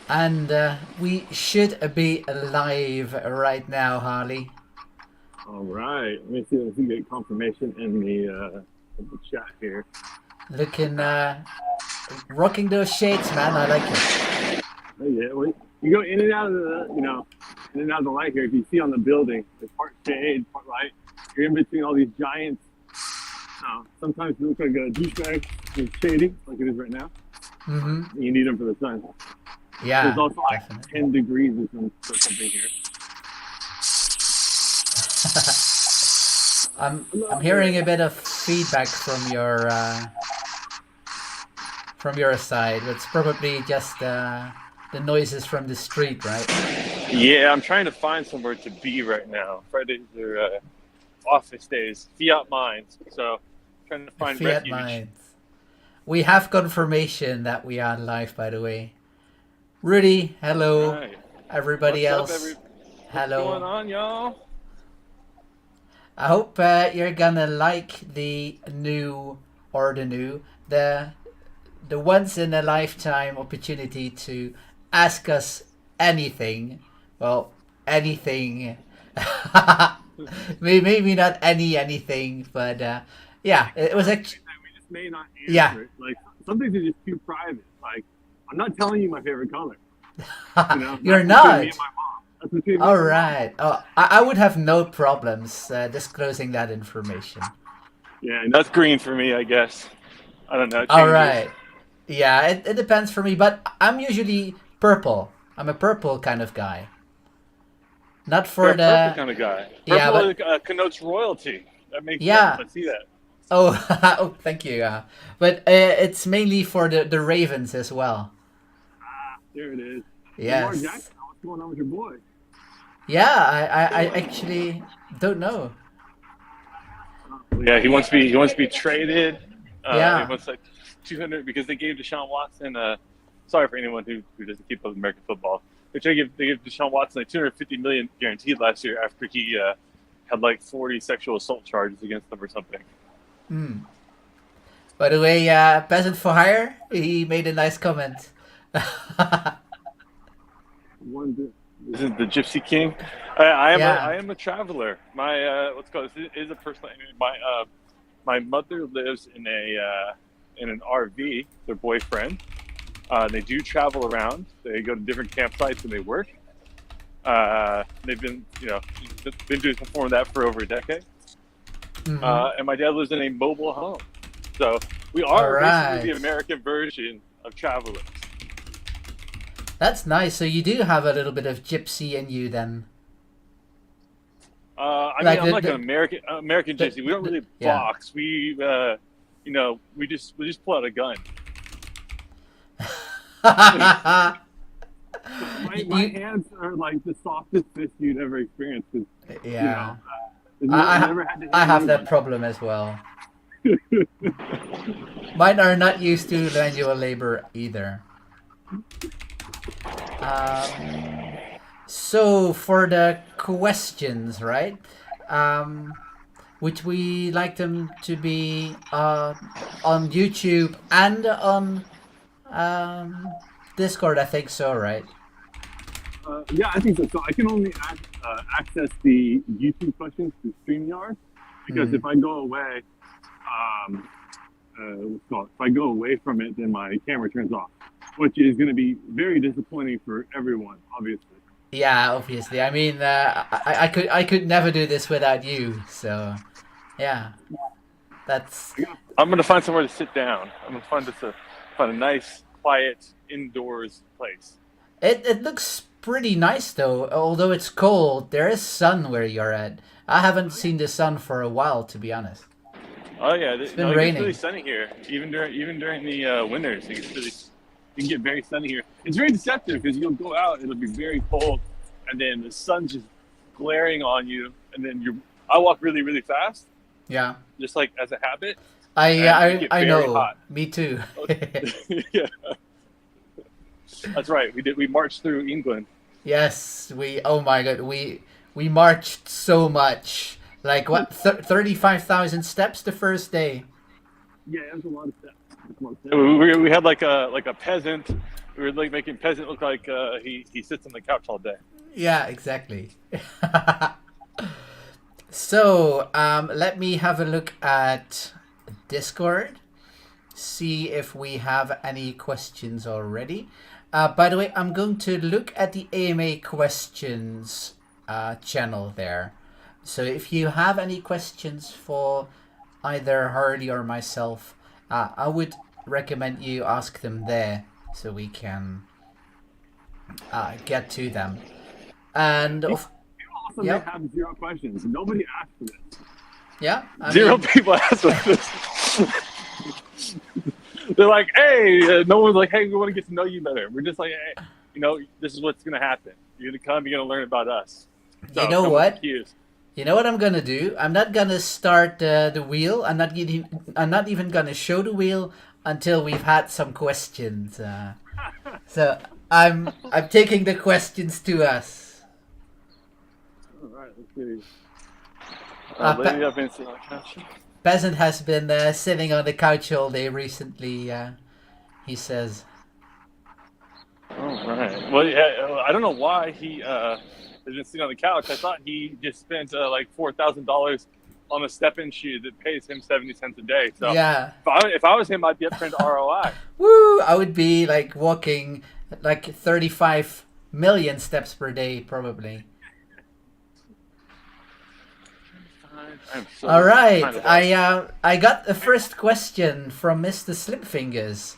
And we should be live right now, Harley. All right. Let me see if we get confirmation in the chat here. Looking, rocking those shades, man. I like it. Oh, yeah, well, you go in and out of in and out of the light here. If you see on the building, there's part shade, part light. You're in between all these giants. Sometimes it looks like a douchebag. It's shady, like it is right now. Mm-hmm. You need them for the sun. Yeah, There's also like definitely. 10 degrees or something here. I'm hearing a bit of feedback from your side. It's probably just the noises from the street, right? Yeah, I'm trying to find somewhere to be right now. Fridays are office days, fiat mines. So, trying to find Fiat refuge. Minds. We have confirmation that we are live, by the way. Rudy, All hello. right. Everybody What's up, else, What's going hello. on, y'all? I hope you're gonna like the new or the new the once in a lifetime opportunity to ask us anything. Well, anything. Maybe not anything, but yeah, it was actually We just may not yeah. answer it. Like some things are just too private. Like I'm not telling you my favorite color. You're That's between me and not. my mom. That's between me All and my mom. right. Oh, I would have no problems disclosing that information. Yeah, and that's green for me, I guess. I don't know. It All changes. right. Yeah, it depends for me, but I'm usually purple. I'm a purple kind of guy. Not You're for a purple the kind of guy. yeah, Purple but connotes royalty. That makes sense. yeah. I see that. Oh, oh, thank you. But it's mainly for the Ravens as well. There it is. Lamar Yes. Jackson, what's going on with your boy? Yeah, I actually don't know. Yeah, he wants to be traded. He Yeah. wants like 200 because they gave Deshaun Watson. Sorry for anyone who doesn't keep up with American football. They gave Deshaun Watson like 250 million guaranteed last year after he had like 40 sexual assault charges against them or something. Hmm. By the way, peasant for hire. He made a nice comment. One, isn't the Gypsy King? Yeah. I am a traveler. My what's called this is a personal. My mother lives in an RV. Their boyfriend. They do travel around. They go to different campsites and they work. They've been been doing performing that for over a decade. Mm-hmm. And my dad lives in a mobile home. So we All are basically the right. American version of travelers. That's nice. So you do have a little bit of gypsy in you then. I mean, Like I'm like an American the, gypsy. We don't really yeah. box. We just pull out a gun. My you, hands are like the softest fist you'd ever experience. Because yeah. I've I never had to hit I have that anyone. problem as well. Mine are not used to manual labor either. Um, so for the questions, right? Um, would we like them to be on YouTube and on Discord? I think so, right? Yeah, I think so. So I can only access the YouTube questions through StreamYard because Hmm. if I go away, if I go away from it, then my camera turns off, which is going to be very disappointing for everyone, obviously. Yeah, obviously. I mean, I could never do this without you. So, yeah, that's I'm going to find somewhere to sit down. I'm going to find a nice, quiet, indoors place. it. It looks pretty nice though. Although it's cold, there is sun where you're at. I haven't seen the sun for a while, to be honest. Oh yeah, It's been no, it gets really raining. sunny here. Even during the winters, it can get very sunny here. It's very deceptive because you'll go out, it'll be very cold, and then the sun's just glaring on you, and then I walk really really fast, Yeah, just like as a habit, I and it get I very know. hot. Me too. Yeah, that's right. We marched through England. Yes, we. Oh my god, we marched so much. Like what? 35,000 steps the first day. Yeah, it was a lot of steps. We had like a peasant. We were like making peasant look like he sits on the couch all day. Yeah, exactly. So, let me have a look at Discord. See if we have any questions already. By the way, I'm going to look at the AMA questions channel there. So if you have any questions for either Harley or myself, I would recommend you ask them there so we can get to them. And of Also, they have 0 questions. Nobody asked for this. yeah, Zero people asked for this. They're like, hey, no one's like, hey, we want to get to know you better. We're just like, hey, this is what's going to happen. You're going to come, you're going to learn about us. So, you know what? You know what I'm gonna do? I'm not gonna start the wheel. I'm not even gonna show the wheel until we've had some questions. So I'm taking the questions to us. All right, let's see. Peasant has been sitting on the couch all day recently. He says. All right. Well, yeah, I don't know why he has been sitting on the couch. I thought he just spent like $4,000 on a step-in shoe that pays him 70 cents a day. So yeah, if I was him, I'd be up for ROI. Woo! I would be like walking like 35 million steps per day, probably. All right, I got the first question from Mr. Slimfingers.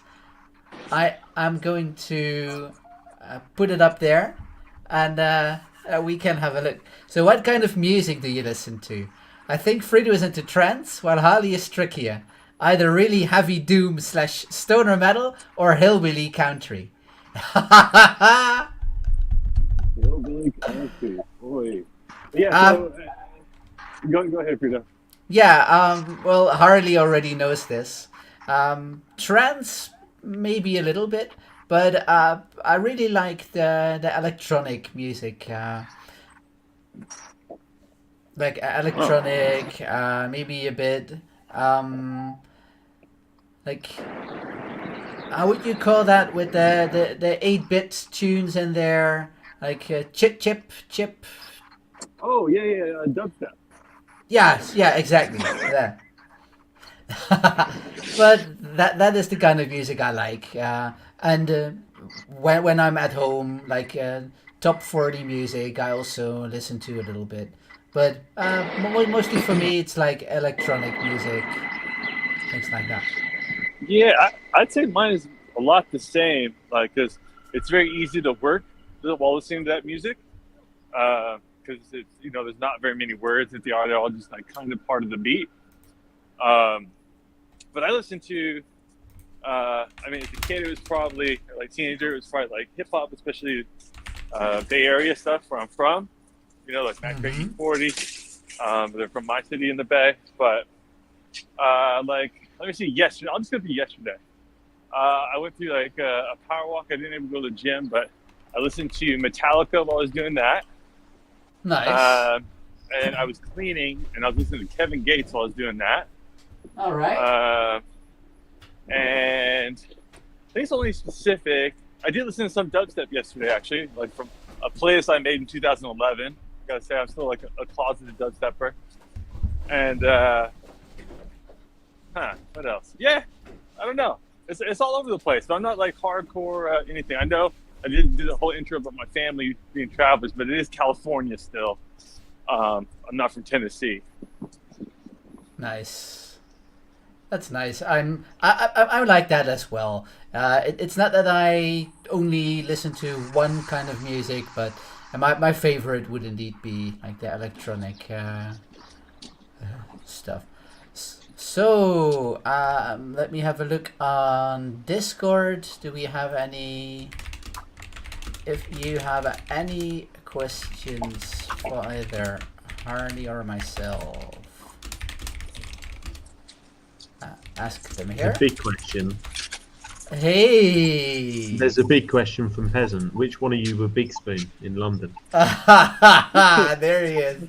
I'm going to put it up there, and we can have a look. So, what kind of music do you listen to? I think Frito is into trance, while Harley is trickier. Either really heavy doom / stoner metal or hillbilly country. Hillbilly country, boy. Yeah. So, go ahead, Frito. Yeah. Well, Harley already knows this. Trance, maybe a little bit, but I really like the electronic music. Like electronic, maybe a bit. Like, how would you call that with the 8-bit tunes in there? Like chip. Oh yeah, dubstep. Yes, yeah, exactly. Yeah. But that is the kind of music I like. And when I'm at home, like top 40 music, I also listen to a little bit. But mostly for me, it's like electronic music, things like that. Yeah, I'd say mine is a lot the same. Like, cause it's very easy to work while listening to that music. Because it's there's not very many words that they're all just like kind of part of the beat. But I listen to, as a kid, it was probably like teenager. It was probably like hip hop, especially Bay Area stuff where I'm from. Like Mac 40. They're from my city in the Bay. But let me see. Yesterday, I'm just gonna be yesterday. I went through like a power walk. I didn't even go to the gym, but I listened to Metallica while I was doing that. Nice. And I was cleaning, and I was listening to Kevin Gates while I was doing that. All right. And I think it's only specific. I did listen to some dubstep yesterday, actually, like from a playlist I made in 2011. I gotta say, I'm still like a closeted dubstepper. And what else? Yeah, I don't know. It's all over the place. So I'm not like hardcore anything. I know I did do the whole intro about my family being travelers, but it is California still. I'm not from Tennessee. Nice. That's nice. I like that as well. It's not that I only listen to one kind of music, but my favorite would indeed be like the electronic stuff. So let me have a look on Discord. Do we have any? If you have any questions for either Harley or myself, ask them here. A big question. Hey! There's a big question from Peasant. Which one of you were Big Spoon in London? There he is.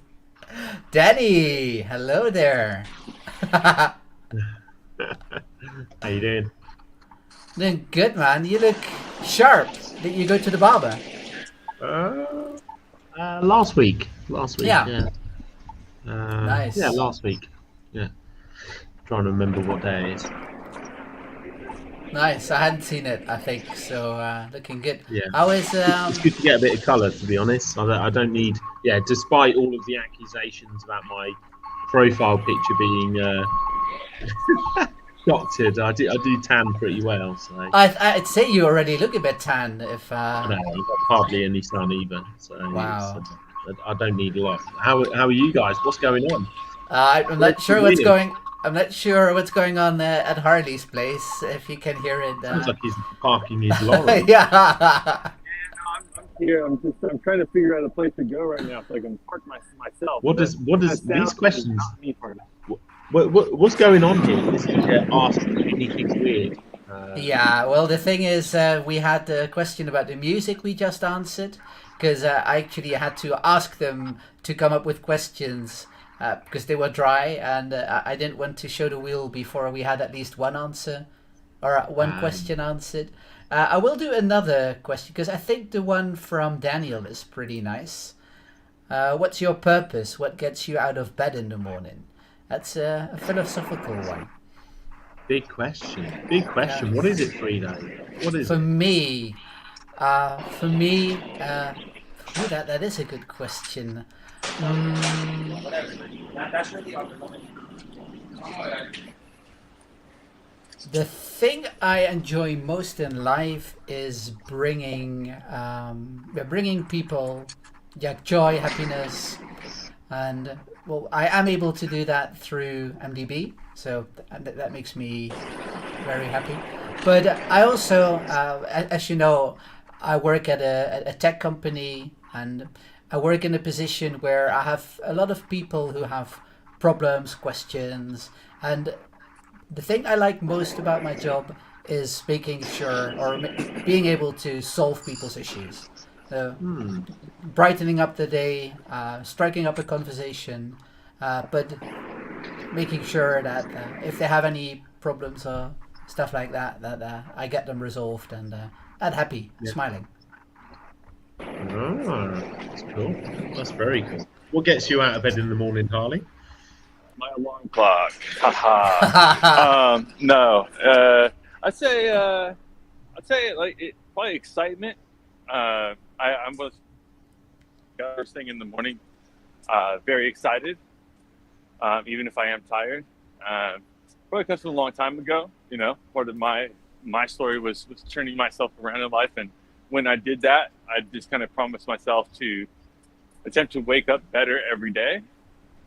Danny! Hello there. How you doing? Then good, man. You look sharp. Did you go to the barber? Last week. Last week. Yeah. Yeah. Nice. Yeah, last week. Yeah. Trying to remember what day it is. Nice. I hadn't seen it, I think. So looking good. Yeah. I was. It's good to get a bit of colour, to be honest. I don't need. Yeah, despite all of the accusations about my profile picture being doctored, I do tan pretty well. So I'd say you already look a bit tan. If no, I've got hardly any sun either. So Wow. I don't need a lot. How are you guys? What's going on? I'm not sure what's William. going. I'm not sure what's going on at Harley's place. If you can hear it. Sounds like he's parking his lorry. Yeah. I'm here. I'm trying to figure out a place to go right now so I can park myself. What does these questions? Not me parking. What's going on here? This is ask anything weird. Yeah, well, the thing is, we had a question about the music we just answered, because I actually had to ask them to come up with questions because they were dry, and I didn't want to show the wheel before we had at least one answer or one question answered. I will do another question because I think the one from Daniel is pretty nice. What's your purpose? What gets you out of bed in the morning? That's a philosophical one. Big question. Big question. Yeah. What is it, Frida? What is For it? me, that is a good question. The thing I enjoy most in life is bringing people, joy, happiness, and well, I am able to do that through MDB, so that makes me very happy. But I also, as you know, I work at a tech company, and I work in a position where I have a lot of people who have problems, questions, and the thing I like most about my job is making sure or being able to solve people's issues. Brightening up the day, striking up a conversation, but making sure that if they have any problems or stuff like that, that I get them resolved and happy, smiling. Oh, that's cool. That's very cool. What gets you out of bed in the morning, Harley? My alarm clock. Haha. No. I'd say like probably excitement. I'm was first thing in the morning. Very excited. Even if I am tired. Probably comes from a long time ago. You know, part of my story was turning myself around in life, and when I did that, I just kind of promised myself to attempt to wake up better every day.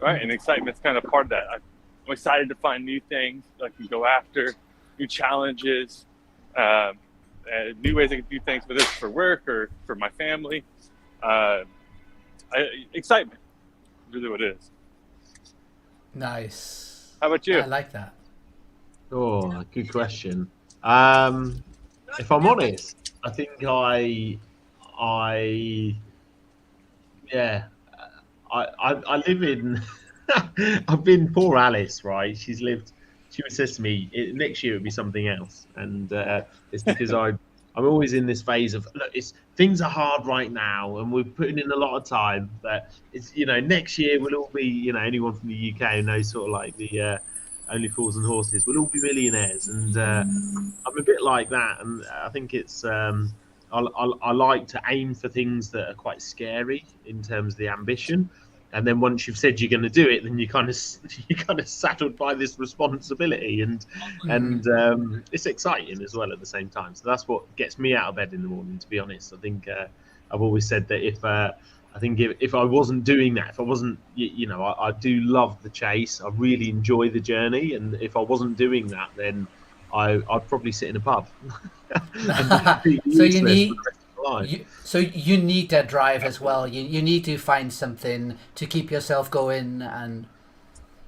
Right, and excitement's kind of part of that. I'm excited to find new things I can go after, new challenges, new ways I can do things, whether it's for work or for my family. Excitement, really what it is. Nice. How about you? I like that. Oh, good question. If I'm honest, I think I live in. I've been poor Alice, right? She says to me, next year it'll be something else, and it's because I'm always in this phase of look, things are hard right now, and we're putting in a lot of time. But it's next year we'll all be anyone from the UK who knows sort of like the Only Fools and Horses, we'll all be millionaires, and I'm a bit like that, and I think it's. I like to aim for things that are quite scary in terms of the ambition, and then once you've said you're going to do it, then you're kind of saddled by this responsibility, and it's exciting as well at the same time. So that's what gets me out of bed in the morning. To be honest, I think I've always said that if I wasn't doing that, if I wasn't, I do love the chase. I really enjoy the journey, and if I wasn't doing that, then I'd probably sit in a pub. So you need that drive as well. You need to find something to keep yourself going, and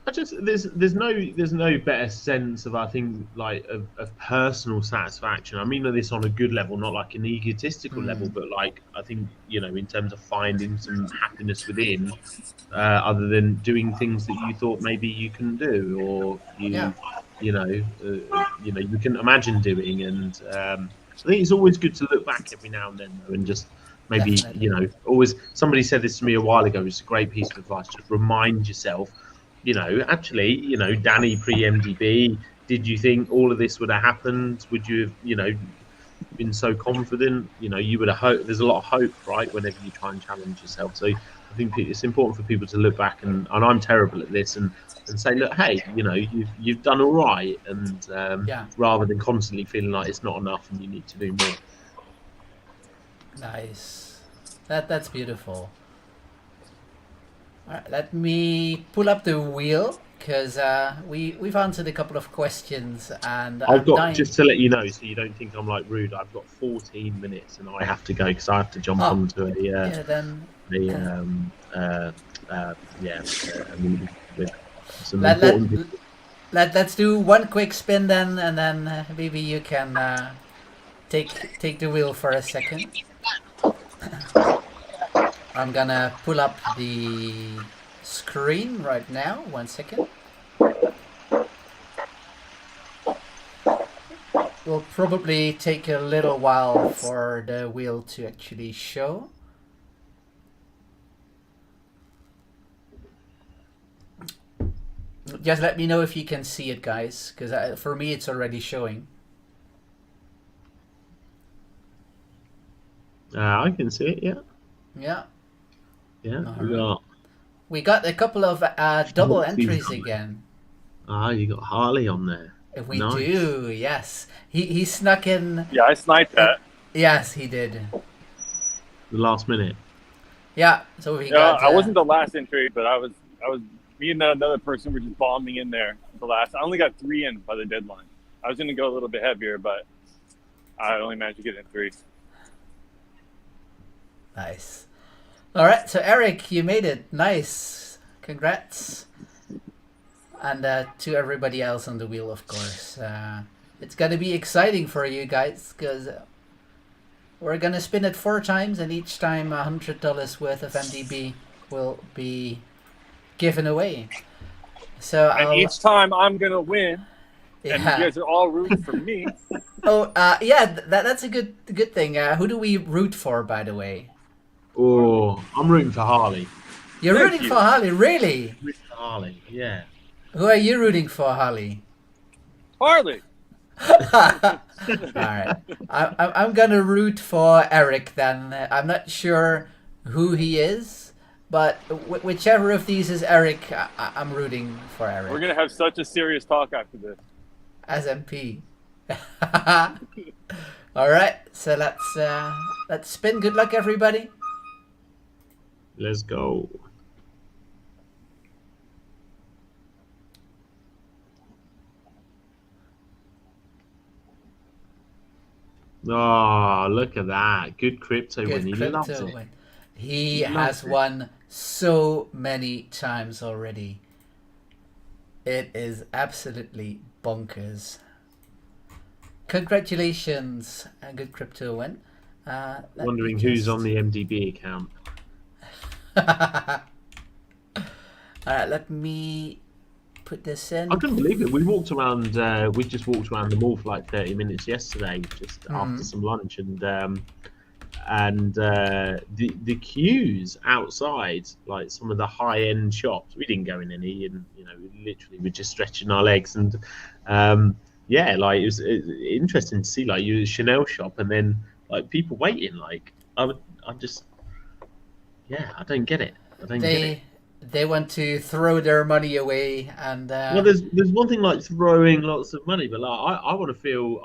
there's no better sense of, I think, like of personal satisfaction. I mean this on a good level, not like an egotistical level, but like I think in terms of finding some happiness within, other than doing things that you thought maybe you couldn't do, or you you can imagine doing. And I think it's always good to look back every now and then, though, and just maybe Definitely. always. Somebody said this to me a while ago. It's a great piece of advice. Just remind yourself, actually, Danny pre-MDB. Did you think all of this would have happened? Would you have, been so confident? You would have hoped. There's a lot of hope, right? Whenever you try and challenge yourself. So I think it's important for people to look back, and I'm terrible at this, and say, look, hey, you've done all right, and rather than constantly feeling like it's not enough and you need to do more. Nice. That's beautiful. All right, let me pull up the wheel because we've answered a couple of questions, and I've got, just to let you know, so you don't think I'm like rude. I've got 14 minutes, and I have to go because I have to jump onto a with some important people. Let's do one quick spin then, and then maybe you can take the wheel for a second. I'm gonna pull up the screen right now. 1 second. Will probably take a little while for the wheel to actually show. Just let me know if you can see it, guys, because for me it's already showing. I can see it, yeah. Yeah. Yeah, we got a couple of double entries again. You got Harley on there. We do, yes. He snuck in. Yeah, I sniped that. Yes, he did. The last minute. Yeah, so we got. I wasn't the last entry, but I was. Me and another person were just bombing in there. I only got 3 in by the deadline. I was going to go a little bit heavier, but I only managed to get in 3. Nice. All right, so Eric, you made it. Nice. Congrats. And to everybody else on the wheel, of course. It's going to be exciting for you guys because we're going to spin it 4 times, and each time $100 worth of MDB will be given away. So each time I'm going to win, and yeah. you guys are all rooting for me. Oh, yeah, that's a good thing. Who do we root for, by the way? Oh, I'm rooting for Harley. You're rooting for Harley, really? Rooting for Harley, yeah. Who are you rooting for, Harley? Harley. All right, I'm gonna root for Eric then. I'm not sure who he is, but whichever of these is Eric, I'm rooting for Eric. We're gonna have such a serious talk after this. As MP. All right, so let's spin. Good luck, everybody. Let's go. Oh, look at that. Good crypto win. He loves it. He has won so many times already. It is absolutely bonkers. Congratulations. A good crypto win. Wondering who's on the MDB account. Alright, let me put this in. I couldn't believe it. We walked around. We just walked around the mall for like 30 minutes yesterday, just after some lunch, and the queues outside, like some of the high-end shops. We didn't go in any, and we literally were just stretching our legs, and like it was interesting to see, like you Chanel shop, and then like people waiting. Like I don't get it. They want to throw their money away, and well, there's one thing like throwing lots of money, but like I want to feel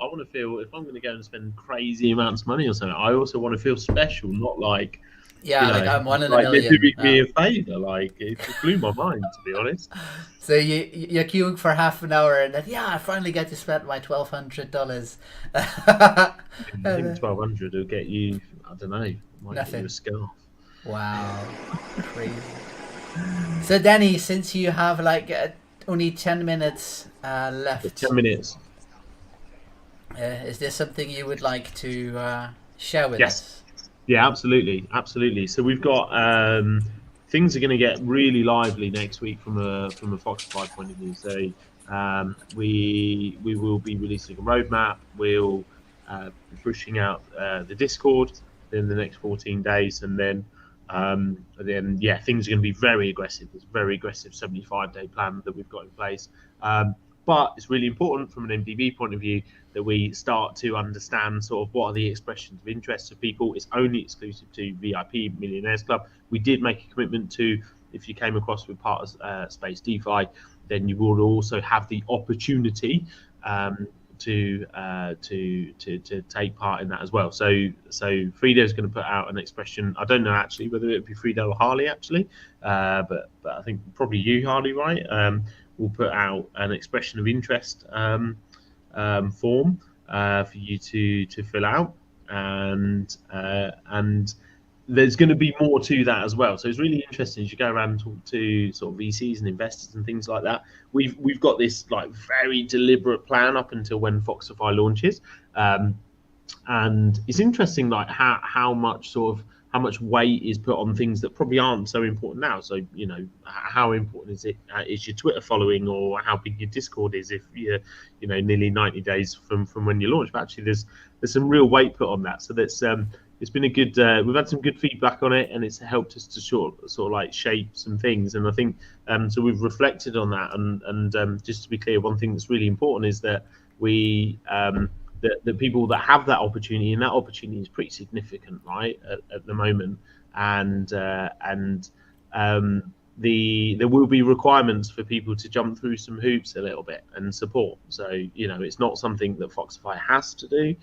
if I'm going to go and spend crazy amounts of money or something, I also want to feel special, not like like I'm one in a million. They're doing me a favor, like it blew my mind, to be honest. So you're queuing for half an hour, and then I finally get to spend my $1,200. I think 1,200 will get you. I don't know. Might Nothing. Get you a scarf. Wow, crazy. So Danny, since you have like only 10 minutes left, 10 minutes. Is there something you would like to share with us? Yeah, absolutely. So we've got things are going to get really lively next week from a Foxify point of view. So We will be releasing a roadmap. We'll be pushing out the Discord in the next 14 days, and then things are going to be very aggressive. There's a very aggressive 75-day plan that we've got in place. But it's really important from an MDB point of view that we start to understand sort of what are the expressions of interest of people. It's only exclusive to VIP Millionaires Club. We did make a commitment to, if you came across with part of Space DeFi, then you will also have the opportunity to take part in that as well. So Frida is going to put out an expression. I don't know actually whether it would be Frida or Harley actually, but I think probably you, Harley, right? Will put out an expression of interest form for you to fill out, and there's going to be more to that as well. So it's really interesting as you go around and talk to sort of VCs and investors and things like that. We've got this like very deliberate plan up until when Foxify launches, and it's interesting like how much weight is put on things that probably aren't so important now. So how important is your Twitter following, or how big your Discord is if you're nearly 90 days from when you launch. But actually there's some real weight put on that. So that's it's been a good we've had some good feedback on it, and it's helped us to sort of like shape some things. And I think so we've reflected on that, and just to be clear, one thing that's really important is that we the people that have that opportunity, and that opportunity is pretty significant, right, at the moment, and there will be requirements for people to jump through some hoops a little bit and support. So it's not something that Foxify has to do.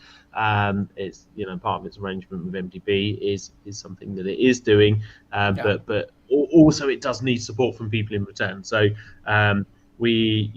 It's part of its arrangement with MDB is something that it is doing, but also it does need support from people in return. So we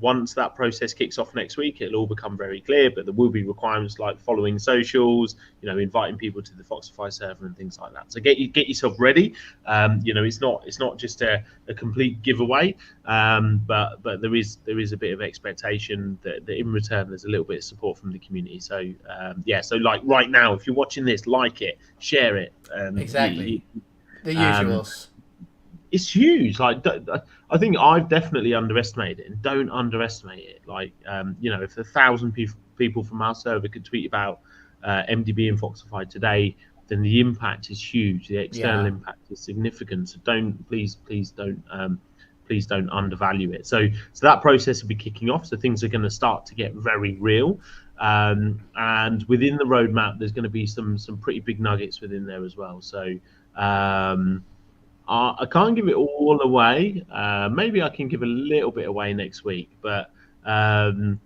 once that process kicks off next week, it'll all become very clear, but there will be requirements like following socials, inviting people to the Foxify server and things like that. So get yourself ready. It's not just a complete giveaway, but there is a bit of expectation that in return there's a little bit of support from the community. So so like right now, if you're watching this, like it, share it. Exactly. The usuals. It's huge. Like, I think I've definitely underestimated it, and don't underestimate it. Like, if 1,000 people from our server could tweet about MDB and Foxify today, then the impact is huge. The external impact is significant. So please don't undervalue it. So that process will be kicking off. So things are going to start to get very real. And within the roadmap, there's going to be some pretty big nuggets within there as well. So I can't give it all away. Maybe I can give a little bit away next week, but there's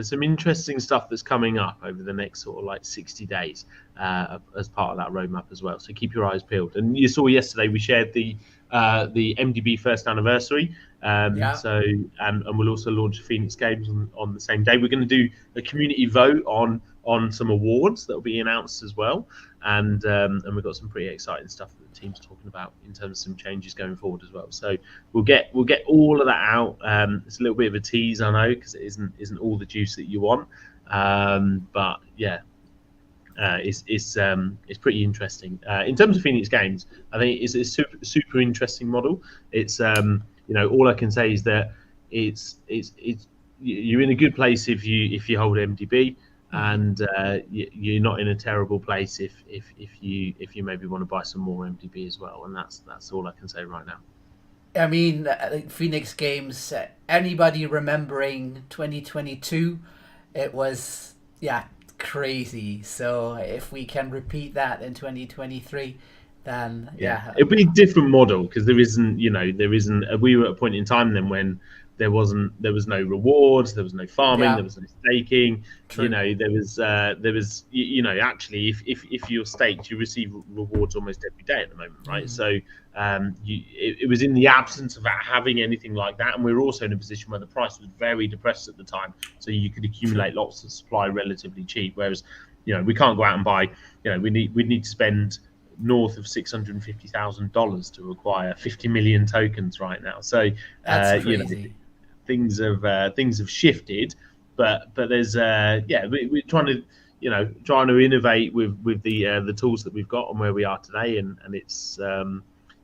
some interesting stuff that's coming up over the next sort of like 60 days as part of that roadmap as well. So keep your eyes peeled. And you saw yesterday we shared the MDB first anniversary. So and we'll also launch Phoenix Games on the same day. We're going to do a community vote on some awards that will be announced as well, and we've got some pretty exciting stuff that the team's talking about in terms of some changes going forward as well. So we'll get all of that out. It's a little bit of a tease, I know, because it isn't all the juice that you want, but it's pretty interesting. In terms of Phoenix Games, I think it's a super interesting model. It's all I can say is that it's you're in a good place if you hold MDB, and you're not in a terrible place if you maybe want to buy some more MDB as well. And that's all I can say right now. I mean, Phoenix Games, anybody remembering 2022, it was crazy. So if we can repeat that in 2023, then it'll be a different model, because there isn't we were at a point in time then when there was no rewards, there was no farming, there was no staking. True. There was actually if you're staked, you receive rewards almost every day at the moment, right? So it was in the absence of having anything like that, and we were also in a position where the price was very depressed at the time, so you could accumulate lots of supply relatively cheap. Whereas we can't go out and buy. We need to spend north of $650,000 to acquire 50 million tokens right now. So that's crazy. Things have shifted, but there's we're trying to innovate with the tools that we've got and where we are today, and it's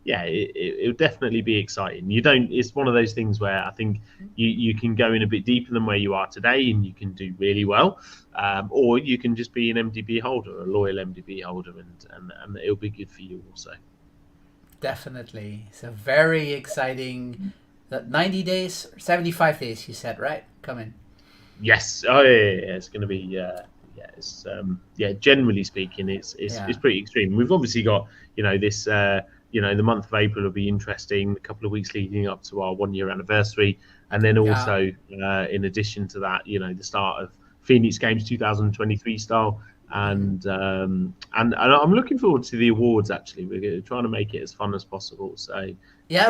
yeah, it'll definitely be exciting. You don't. It's one of those things where I think you can go in a bit deeper than where you are today, and you can do really well, or you can just be an MDB holder, a loyal MDB holder, and it'll be good for you also. Definitely. So very exciting. That 90 days, 75 days, you said, right? Coming. Yes. Oh yeah. It's going to be yeah. It's Generally speaking, it's pretty extreme. We've obviously got this. The month of April will be interesting. A couple of weeks leading up to our 1 year anniversary, and then also in addition to that, the start of Phoenix Games 2023 style, and I'm looking forward to the awards. Actually, we're trying to make it as fun as possible. So yeah,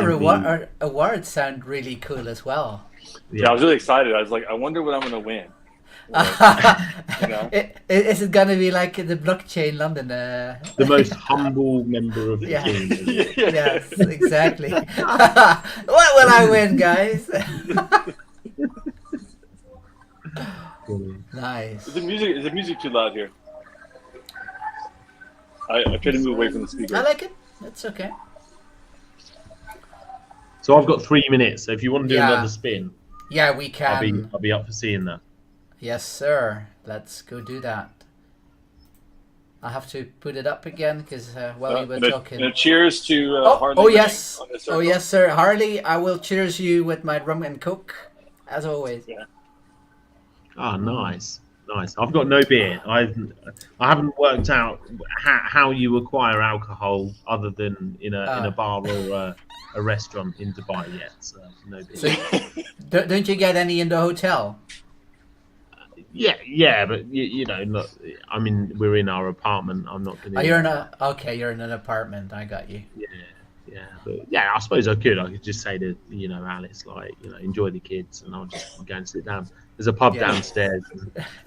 awards sound really cool as well. Yeah, I was really excited. I was like, I wonder what I'm going to win. Is it gonna be like the blockchain London? The most humble member of the team. Yes, exactly. What will I win, guys? Nice. Is the music too loud here? I try to move away from the speaker. I like it. That's okay. So I've got 3 minutes. So if you want to do another spin, we can. I'll be up for seeing that. Yes, sir. Let's go do that. I have to put it up again because while we were talking. And cheers to Harley. Oh yes, sir. Harley, I will cheers you with my rum and coke, as always. Yeah. Ah, nice. I've got no beer. I haven't worked out how you acquire alcohol other than in a bar or a restaurant in Dubai yet. So no beer. So, don't you get any in the hotel? Yeah, but not. I mean, we're in our apartment. I'm not going to. You're in an apartment. I got you. Yeah, but I suppose I could just say to Alice, like, enjoy the kids, and I'll just go and sit down. There's a pub downstairs.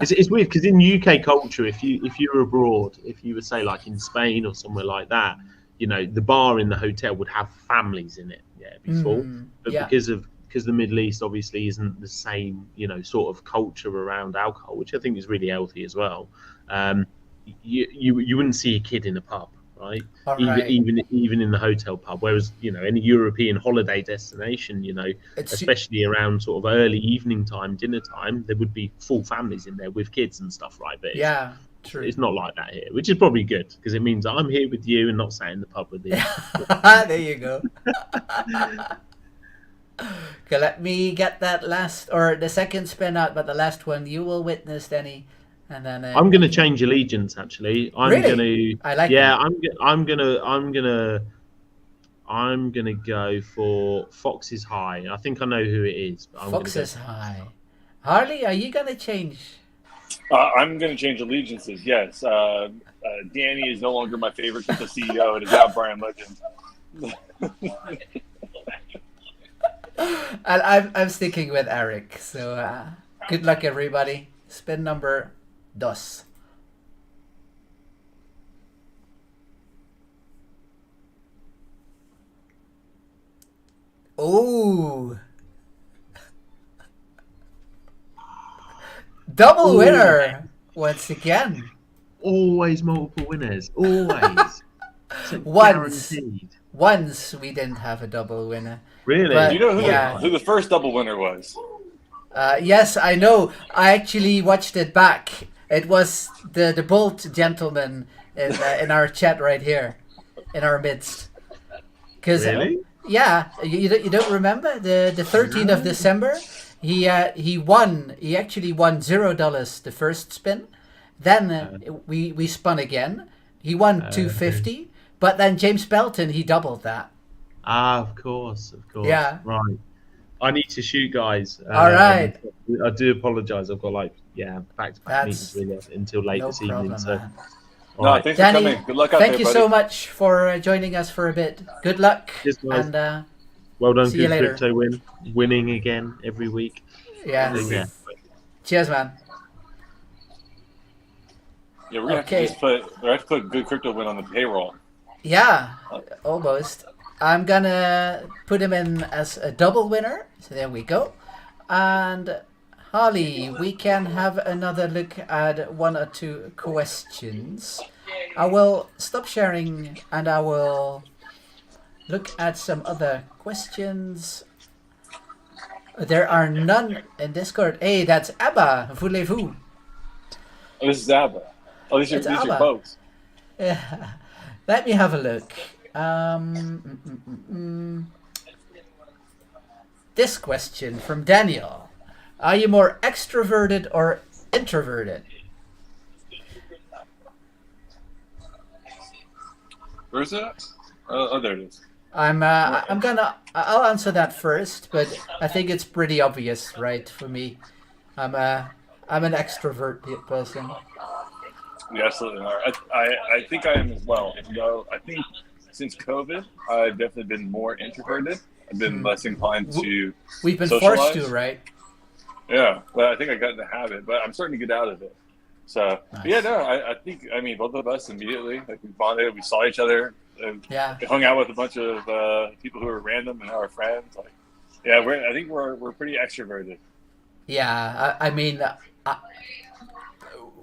It's weird because in UK culture, if you're abroad, if you would say like in Spain or somewhere like that, the bar in the hotel would have families in it. Yeah, it'd be full, but because the Middle East obviously isn't the same, sort of culture around alcohol, which I think is really healthy as well. You wouldn't see a kid in a pub, right? Even in the hotel pub. Whereas any European holiday destination, especially around sort of early evening time, dinner time, there would be full families in there with kids and stuff, right? But true. It's not like that here, which is probably good because it means I'm here with you and not sat in the pub with you. There you go. Okay, let me get that last or the second spin out, but the last one you will witness, Denny, and then I'm going to change allegiance. Actually, I'm going to. I like. Yeah, I'm gonna go for Fox's High. I think I know who it is. But Fox's High. Harley, are you gonna change? I'm going to change allegiances. Yes, Danny is no longer my favorite as the CEO. It is now Brian Legend. And I'm sticking with Eric. So good luck, everybody. Spin number 2. Oh, double winner once again. Always multiple winners. Always. Once we didn't have a double winner. Really? But, do you know who the first double winner was? Yes, I know. I actually watched it back. It was the Bolt gentleman in our chat right here, in our midst. Really? You don't remember the 13th of December? He actually won $0 the first spin. Then we spun again. He won $250. But then James Belton, he doubled that. Ah, of course. Yeah. Right. I need to shoot, guys. All right. I do apologise. I've got back-to-back meetings really until late this evening. So. Right. Thanks Danny, for coming. Good luck out thank there, you buddy. so much for joining us for a bit. Good luck. Cheers, guys. And well done, see you later. Crypto winning again every week. Yeah. Cheers, man. Yeah, we're gonna have to put Good Crypto Win on the payroll. Yeah, almost. I'm gonna put him in as a double winner. So there we go. And Harley, we can have another look at 1 or 2 questions. I will stop sharing and I will look at some other questions. There are none in Discord. Hey, that's Abba. Voulez-vous? Oh, this is Abba. Oh, It's these are Abba. folks. Yeah. Let me have a look. This question from Daniel. Are you more extroverted or introverted? Where's that? Oh, there it is. I'll answer that first, but I think it's pretty obvious, right? For me, I'm an extrovert person. You absolutely are. I think I am as well. Though I think since COVID, I've definitely been more introverted. I've been less inclined to We've been socialize. forced to, right? Yeah, but I think I got in the habit. But I'm starting to get out of it. So Nice. yeah, no, I think both of us immediately like we bonded, we saw each other, and Yeah. we hung out with a bunch of people who were random and our friends. Like, yeah, I think we're pretty extroverted. Yeah,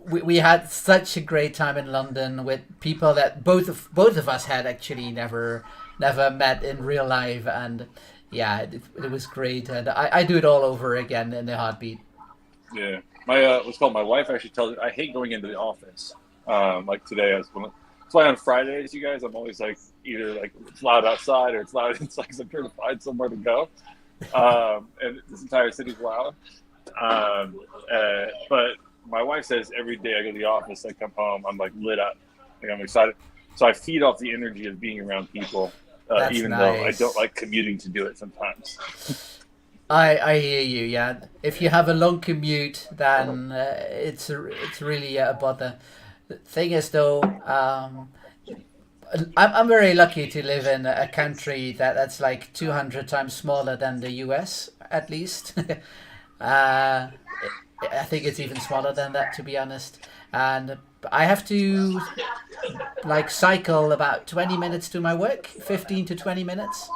we had such a great time in London with people that both of us had actually never met in real life, and yeah, it was great, and I do it all over again in a heartbeat. Yeah, my wife actually tells me I hate going into the office. Like today, that's why on Fridays, you guys, I'm always like either like it's loud outside or it's loud inside because I'm trying to find somewhere to go. And this entire city's loud. But my wife says every day I go to the office, I come home, I'm like lit up, like I'm excited. So I feed off the energy of being around people, That's even though I nice. don't like commuting to do it sometimes. I hear you. Yeah, if you have a long commute, then it's really a bother. The thing is, though, I'm very lucky to live in a country that's like 200 times smaller than the US, at least. I think it's even smaller than that, to be honest. And I have to like cycle about 20 minutes to my work, 15 to 20 minutes.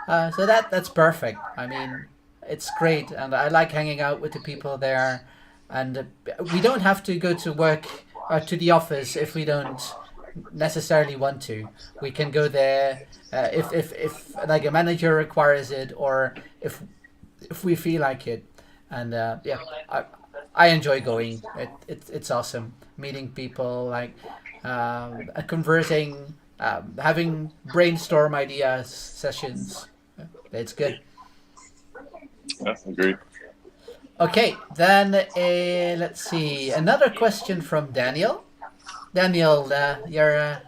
So that's perfect. I mean, it's great, and I like hanging out with the people there. And we don't have to go to work or to the office if we don't necessarily want to. We can go there if like a manager requires it, or if we feel like it. And yeah, I enjoy going. It's awesome meeting people, like conversing, having brainstorm ideas sessions. It's good. Yeah, agreed. Okay, then let's see. Another question from Daniel. Daniel, you're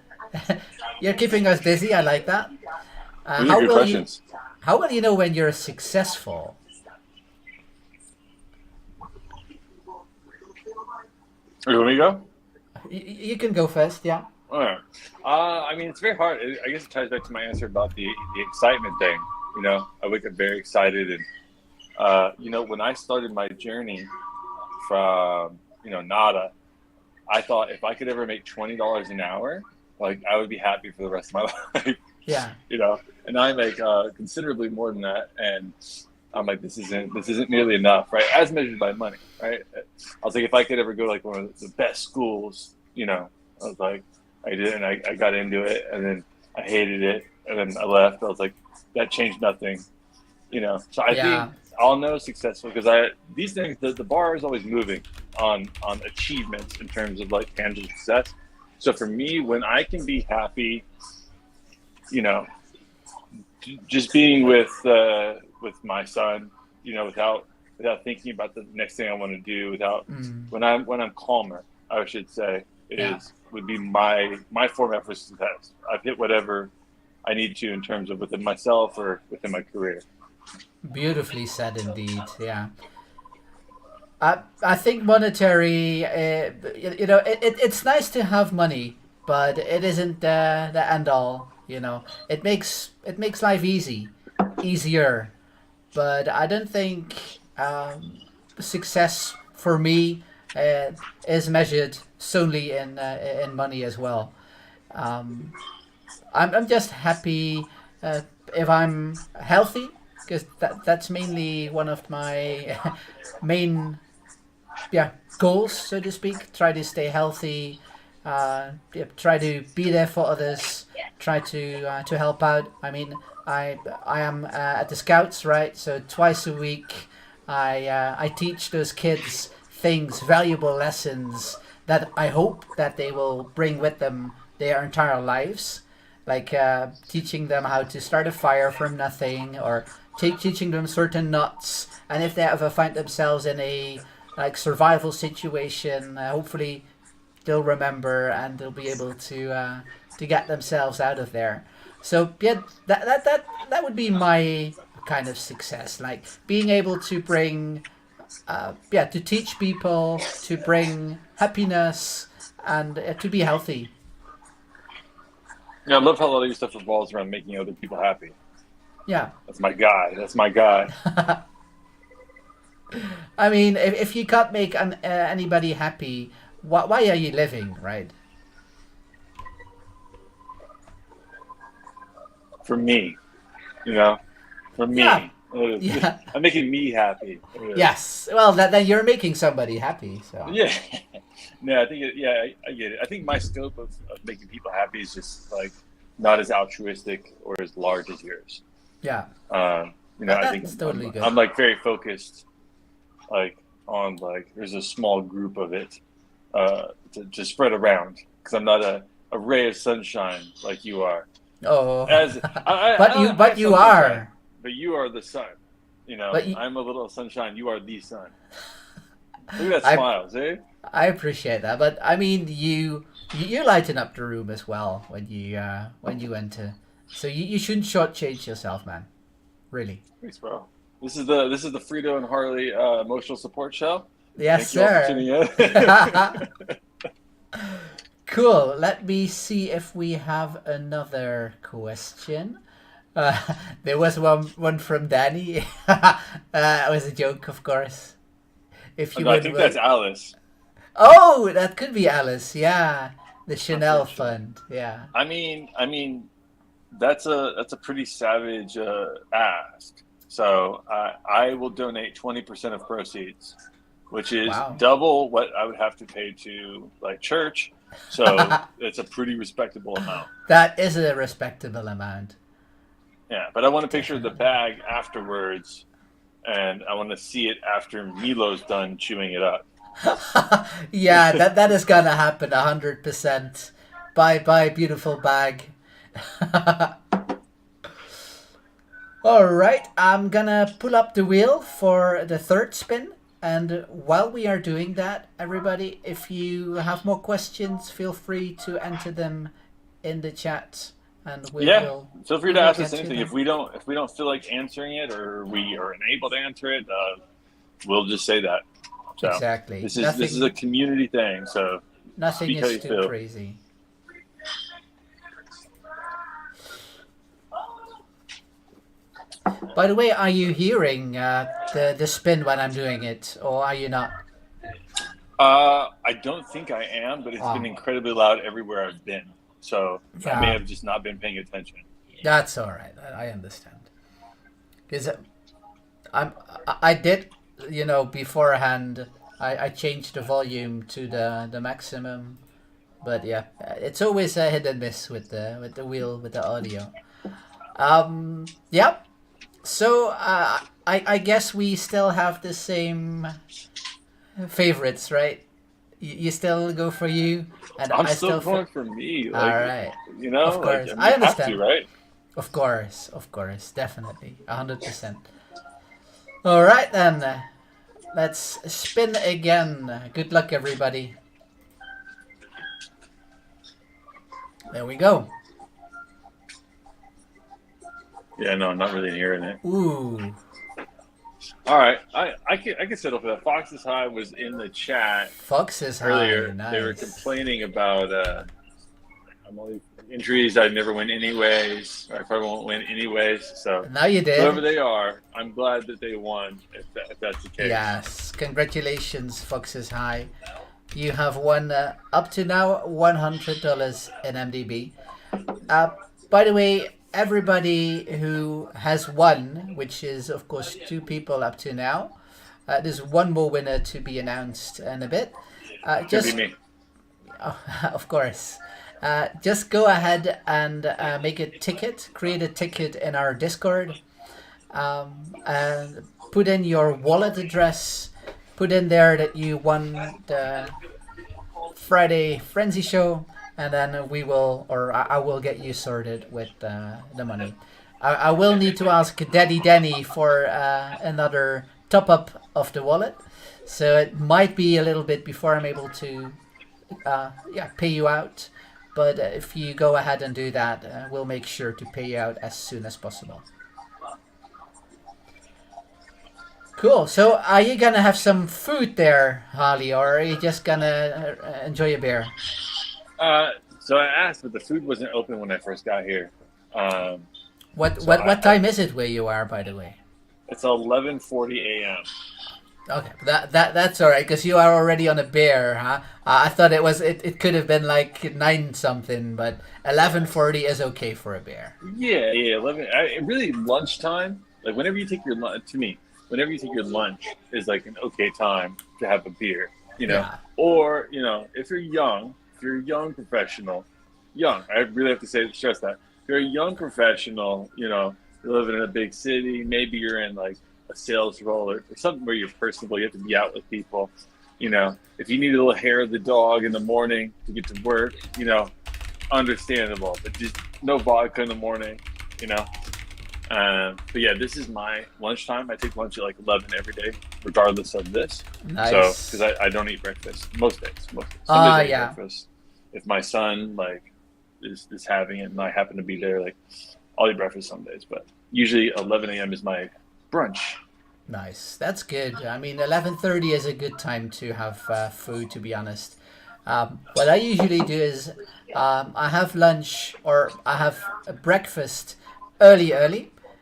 you're keeping us busy. I like that. These are good questions. How will you know when you're successful? You want me to go? You can go first. Yeah. All right. It's very hard. I guess it ties back to my answer about the excitement thing. You know, I wake up very excited, and when I started my journey from nada, I thought if I could ever make $20 an hour, like I would be happy for the rest of my life. Yeah. And I make considerably more than that, and I'm like, this isn't nearly enough, right? As measured by money, right? I was like, if I could ever go like one of the best schools, I was like, I did, and I got into it, and then I hated it, and then I left. I was like, that changed nothing, So I think I'll know successful because these things, the bar is always moving on achievements in terms of like tangible success. So for me, when I can be happy, just being with my son, without thinking about the next thing I want to do, when I'm calmer, I should say, would be my format for success. I've hit whatever I need to in terms of within myself or within my career. Beautifully said, indeed. Yeah. I think monetary, it's nice to have money, but it isn't the end all. It makes life easier, but I don't think success for me is measured solely in money as well. I'm just happy if I'm healthy, because that's mainly one of my main goals, so to speak. Try to stay healthy, Yeah, try to be there for others. Try to help out. I mean, I am at the Scouts, right? So twice a week, I teach those kids things, valuable lessons that I hope that they will bring with them their entire lives, like teaching them how to start a fire from nothing, or teaching them certain nuts. And if they ever find themselves in a like survival situation, hopefully they'll remember and they'll be able to get themselves out of there. So yeah, that would be my kind of success, like being able to bring, yeah, to teach people, to bring happiness, and to be healthy. Yeah, I love how a lot of your stuff revolves around making other people happy. Yeah. That's my guy. That's my guy. I mean, if you can't make anybody happy, why are you living, right? For me, you know, for me. Yeah. Yeah. I'm making me happy. Yes. Well, then you're making somebody happy. So. Yeah. No, I think I get it. I think my scope of making people happy is just like not as altruistic or as large as yours. Yeah. You know, I think That's totally good. I'm like very focused, like on like there's a small group of it to spread around because I'm not a ray of sunshine like you are. Oh. But you are. But you are the sun. You know, I'm a little sunshine. You are the sun. Look at that smile, eh? I appreciate that, but I mean, you lighten up the room as well when you enter. So you shouldn't shortchange yourself, man. Really. Thanks, bro. This is the Frito and Harley emotional support show. Yes, Thank you sir. Cool. Let me see if we have another question. There was one from Danny. It was a joke, of course. If you I think that's Alice. Oh, that could be Alice. Yeah, the Chanel fund. Yeah. I mean, that's a pretty savage ask. So I will donate 20% of proceeds, which is double what I would have to pay to like church. So it's a pretty respectable amount. That is a respectable amount. Yeah, but I want a picture of the bag afterwards, and I want to see it after Milo's done chewing it up. Yeah, that is gonna happen 100%. Bye, beautiful bag. All right, I'm gonna pull up the wheel for the third spin. And while we are doing that, everybody, if you have more questions, feel free to enter them in the chat, and feel free to ask us anything. If we don't feel like answering it, or we are unable to answer it, we'll just say that. So exactly. This is a community thing, so nothing is too crazy. By the way, are you hearing the spin when I'm doing it, or are you not? I don't think I am, but it's been incredibly loud everywhere I've been. So I may have just not been paying attention. That's all right. I understand. Because I did, beforehand, I changed the volume to the maximum. But yeah, it's always a hit and miss with the wheel, with the audio. Yeah. So I guess we still have the same favorites, right? You still go for you, and I'm still going for me. Like, all right, of course, like, I understand. Have to, right? Of course, definitely, 100%. All right then, let's spin again. Good luck, everybody. There we go. Yeah, no, I'm not really hearing it. Ooh. All right, I can settle for that. Fox is High was in the chat. Fox is earlier. High. Nice. They were complaining about I'm only injuries. I'd never win anyways. I probably won't win anyways. So now you did. Whoever they are, I'm glad that they won. If that's the case. Yes, congratulations, Fox is High. You have won up to now $100 in MDB. By the way, everybody who has won, which is of course 2 people up to now, there's one more winner to be announced in a bit. Could be me. Of course. Just go ahead and make a ticket, create a ticket in our Discord, and put in your wallet address, put in there that you won the Friday Frenzy show, and then we will, or I will get you sorted with the money. I will need to ask Daddy Danny for another top up of the wallet, so it might be a little bit before I'm able to pay you out. But if you go ahead and do that, we'll make sure to pay you out as soon as possible. Cool. So are you gonna have some food there, Harley, or are you just gonna enjoy a beer? So I asked, but the food wasn't open when I first got here. What time is it where you are, by the way? It's 11:40 a.m. Okay, that's all right, because you are already on a bear, huh? I thought it could have been like 9 something, but 11:40 is okay for a bear. Yeah, 11. Really, lunchtime. Like whenever you take your lunch, to me, whenever you take your lunch is like an okay time to have a beer. Yeah. Or if you're a young professional, I really have to stress that. If you're a young professional, you're living in a big city, maybe you're in like a sales role or something where you're personable, you have to be out with people. If you need a little hair of the dog in the morning to get to work, understandable, but just no vodka in the morning, but yeah, this is my lunchtime. I take lunch at like 11 every day, regardless of this. Nice. So, because I don't eat breakfast most days. Some days I eat yeah. breakfast. If my son is having it and I happen to be there, like I'll eat breakfast some days, but usually 11 a.m. is my brunch. Nice. That's good. I mean, 11:30 is a good time to have food, to be honest. What I usually do is I have lunch or I have a breakfast early,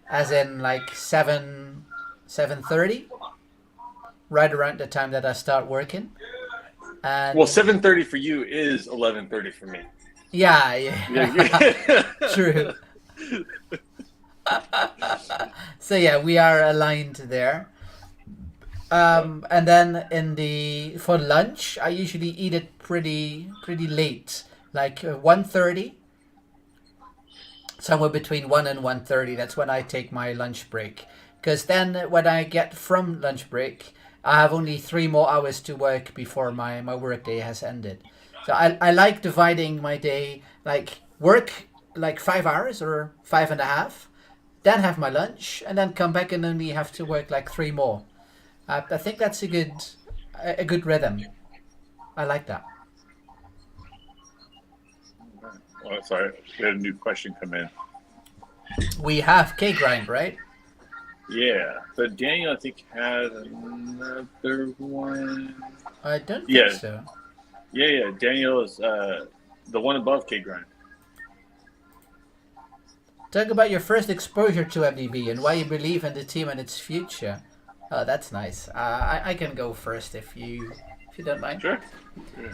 as in like 7:30, right around the time that I start working. And 7:30 for you is 11:30 for me. Yeah. True. So yeah, we are aligned there. And then for lunch, I usually eat it pretty late, like 1:30, somewhere between 1 and 1:30. That's when I take my lunch break. Because then when I get from lunch break, I have only 3 more hours to work before my work day has ended. So I like dividing my day, like work like 5 hours or 5.5, then have my lunch, and then come back and only have to work like 3 more. I think that's a good rhythm. I like that. Oh, sorry, we had a new question come in. We have K-Grind, right? Yeah, but Daniel, I think, had another one. I don't think so. Yeah. Daniel is the one above K-Grind. Talk about your first exposure to MDB and why you believe in the team and its future. Oh, that's nice. I can go first if you don't mind. Sure. Yeah.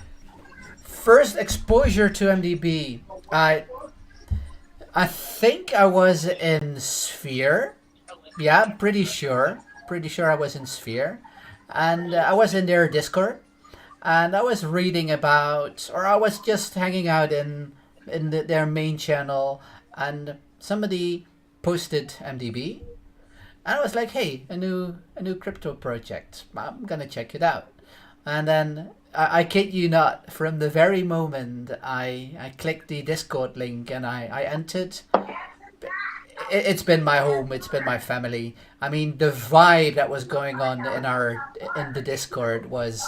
First exposure to MDB. I think I was in Sphere. Yeah, I'm pretty sure. Pretty sure I was in Sphere. And I was in their Discord. And I was reading about, or I was just hanging out in their main channel. And somebody posted MDB. And I was like, hey, a new crypto project. I'm going to check it out. And then I kid you not, from the very moment I clicked the Discord link and I entered, it's been my home, it's been my family. I mean, the vibe that was going on in the Discord was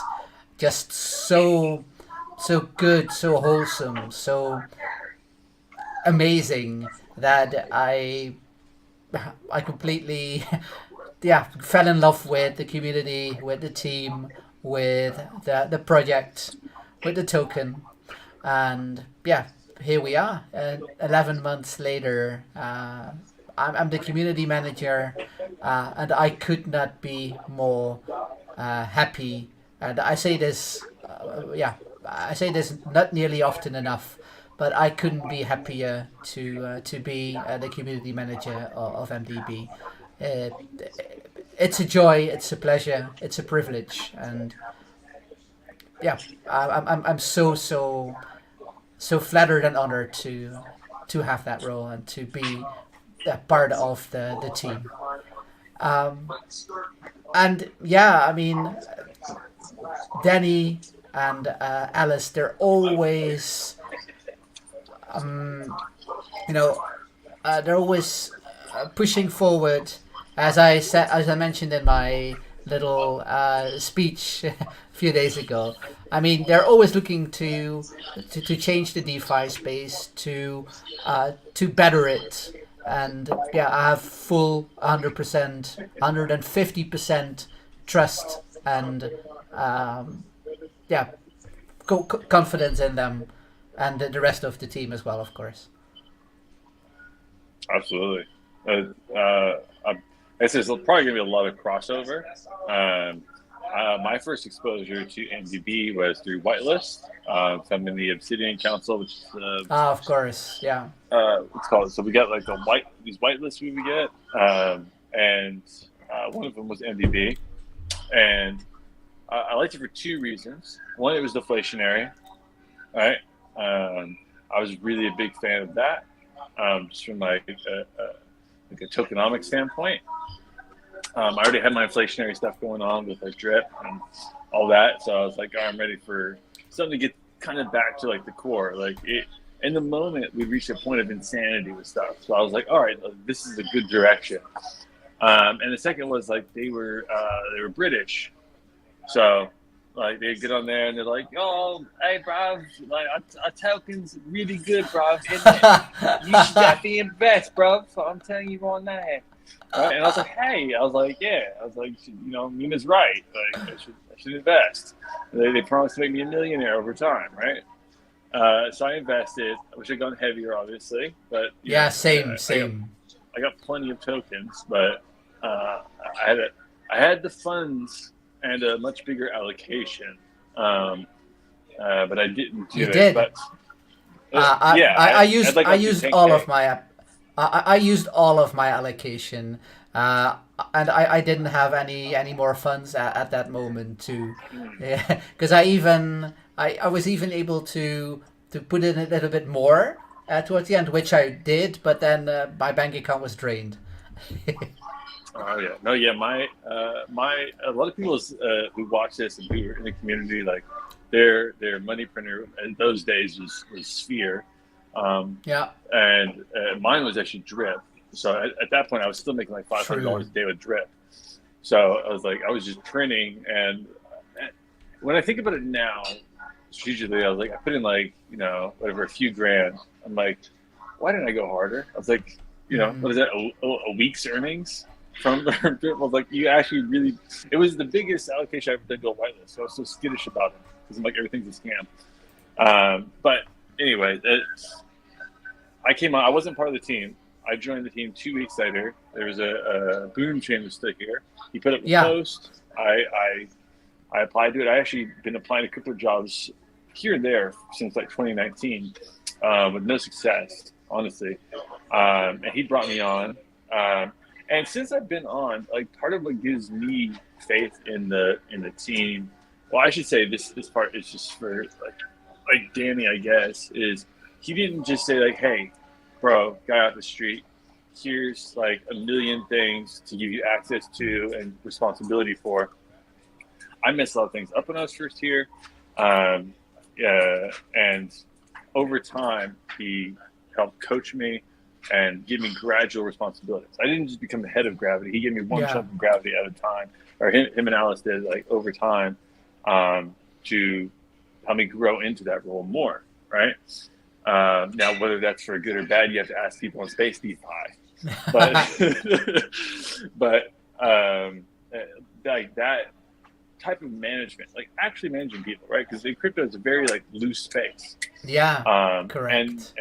just so good, so wholesome, so amazing that I completely fell in love with the community, with the team, with the project, with the token. And yeah, here we are, 11 months later. I'm the community manager, and I could not be more happy. And I say this not nearly often enough, but I couldn't be happier to be the community manager of MDB. It's a joy, it's a pleasure, it's a privilege, and yeah, I'm so flattered and honored to have that role and to be a part of the team. Um, and yeah, I mean, Danny and Alice, they're always, um, you know, they're always pushing forward. As I mentioned in my little speech a few days ago. I mean, they're always looking to change the DeFi space to better it. And yeah, I have full 100%, 150% trust and yeah, confidence in them and the rest of the team as well, of course. Absolutely. I guess there's probably going to be a lot of crossover. My first exposure to MDB was through Whitelist. So I'm in the Obsidian Council, which is Of course, yeah. what's called. So we got like these whitelists we would get, and one of them was MDB, and I liked it for two reasons. One, it was deflationary, right? I was really a big fan of that, just from like a tokenomic standpoint. I already had my inflationary stuff going on with like drip and all that, so I was like, oh, I'm ready for something to get kind of back to like the core. Like it, in the moment, we reached a point of insanity with stuff. So I was like, all right, this is a good direction. And the second was like they were British, so like they get on there and they're like, oh, hey, bruv, like our token's really good, bruv. You should definitely invest, bruv. So I'm telling you right now. Right? And I was like, hey, yeah. I was like, Mina's right. Like, I should invest. They promised to make me a millionaire over time, right? So I invested. I wish I'd gone heavier, obviously, but yeah, same. I got plenty of tokens, but I had the funds and a much bigger allocation, but I didn't do You it. did. But I used like I up to used 10K. all of my I used all of my allocation, and I didn't have any more funds at that moment to, yeah, because I was even able to put in a little bit more towards the end, which I did, but then my bank account was drained. Oh yeah, no, yeah. My a lot of people who watch this and who are in the community, like their money printer in those days was Sphere, Yeah, and mine was actually Drip. So at that point, I was still making like $500 a day with Drip. So I was like, I was just printing, and when I think about it now, strategically, I was like, I put in like whatever, a few grand. I'm like, why didn't I go harder? I was like, what is that, a week's earnings from Drip? I was like, you actually really, it was the biggest allocation I ever did to a whitelist. So I was so skittish about it because I'm like, everything's a scam. But anyway, I came on. I wasn't part of the team. I joined the team 2 weeks later. There was a Boom Chain was still here. He put up a post. I applied to it. I actually been applying to crypto jobs here and there since like 2019, with no success, honestly. And he brought me on. And since I've been on, like part of what gives me faith in the team, well, I should say this part is just for like Danny, I guess, is he didn't just say like, hey, bro, guy off the street, here's like a million things to give you access to and responsibility for. I messed a lot of things up when I was first here. And over time, he helped coach me and give me gradual responsibilities. I didn't just become the head of Gravity. He gave me one chunk of Gravity at a time, or him and Alice did, like over time, to help me grow into that role more, right? Now, whether that's for good or bad, you have to ask people in Space DeFi. But like that type of management, like actually managing people, right? Because crypto is a very like loose space. Yeah, correct.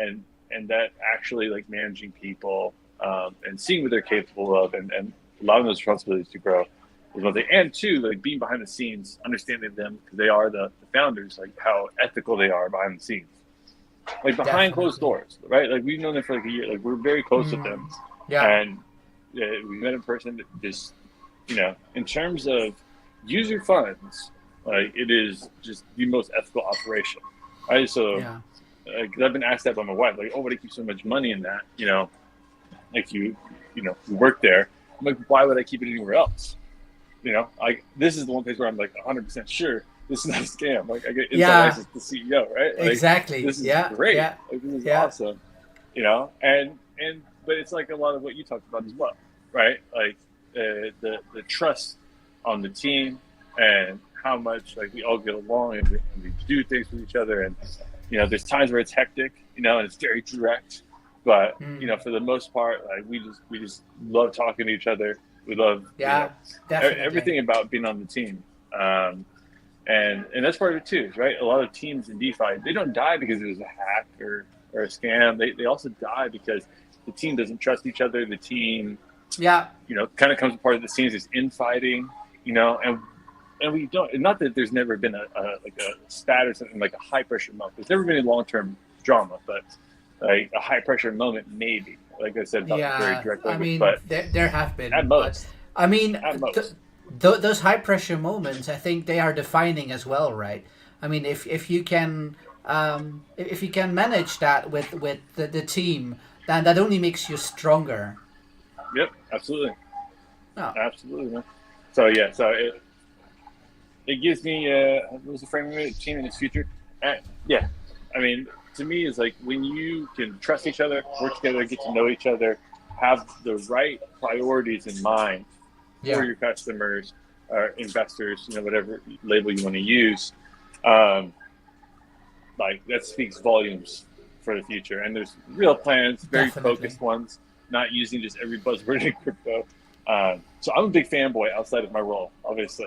And that actually like managing people and seeing what they're capable of and allowing those responsibilities to grow is one thing. And two, like being behind the scenes, understanding them because they are the founders, like how ethical they are behind the scenes. Like behind closed doors, right? Like we've known them for like a year. Like we're very close with them. Yeah. And we met in person. Just in terms of user funds, Like it is just the most ethical operation, right? So Yeah. I've been asked that by my wife, like, oh, why do you keep so much money in that? Like you work there. I'm like, why would I keep it anywhere else? Like this is the one place where I'm like 100% sure this is not a scam. Like I get inside Yeah. access to the CEO, right? Like, Exactly. this is Yeah. great. Yeah. Like this is Yeah. awesome. And but it's like a lot of what you talked about as well, right? Like the trust on the team and how much like we all get along and we do things with each other. And there's times where it's hectic, and it's very direct. But for the most part, like we just love talking to each other. We love Definitely. everything about being on the team, and that's part of it too, right? A lot of teams in DeFi, they don't die because it was a hack or a scam. They also die because the team doesn't trust each other. The team, kind of comes apart at the seams. There's infighting, and we don't. Not that there's never been a spat or something like a high pressure moment. There's never been any long term drama, but like a high pressure moment, maybe. Like I said, not very direct language, I mean, but there have been. at most. I mean, At most. those high pressure moments, I think they are defining as well, right? I mean, if you can manage that with the team, then that only makes you stronger. Yep, absolutely. Oh. Absolutely, man. So it gives me what was the frame of it? Team in its future. Yeah, I mean, to me, it's like when you can trust each other, work together, get to know each other, have the right priorities in mind for your customers or investors, whatever label you want to use. Like that speaks volumes for the future. And there's real plans, very Definitely. focused ones, not using just every buzzword in crypto. So I'm a big fanboy outside of my role, obviously.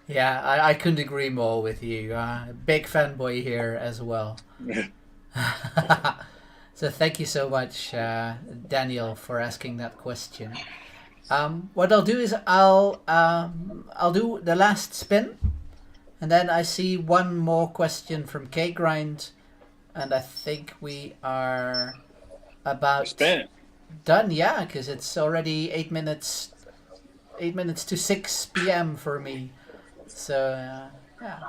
Yeah, I couldn't agree more with you. Big fanboy here as well. So thank you so much, Daniel, for asking that question. What I'll do is I'll do the last spin, and then I see one more question from K-Grind, and I think we are about Spin. done. Yeah, because it's already 8 minutes to 6 p.m. for me. So yeah.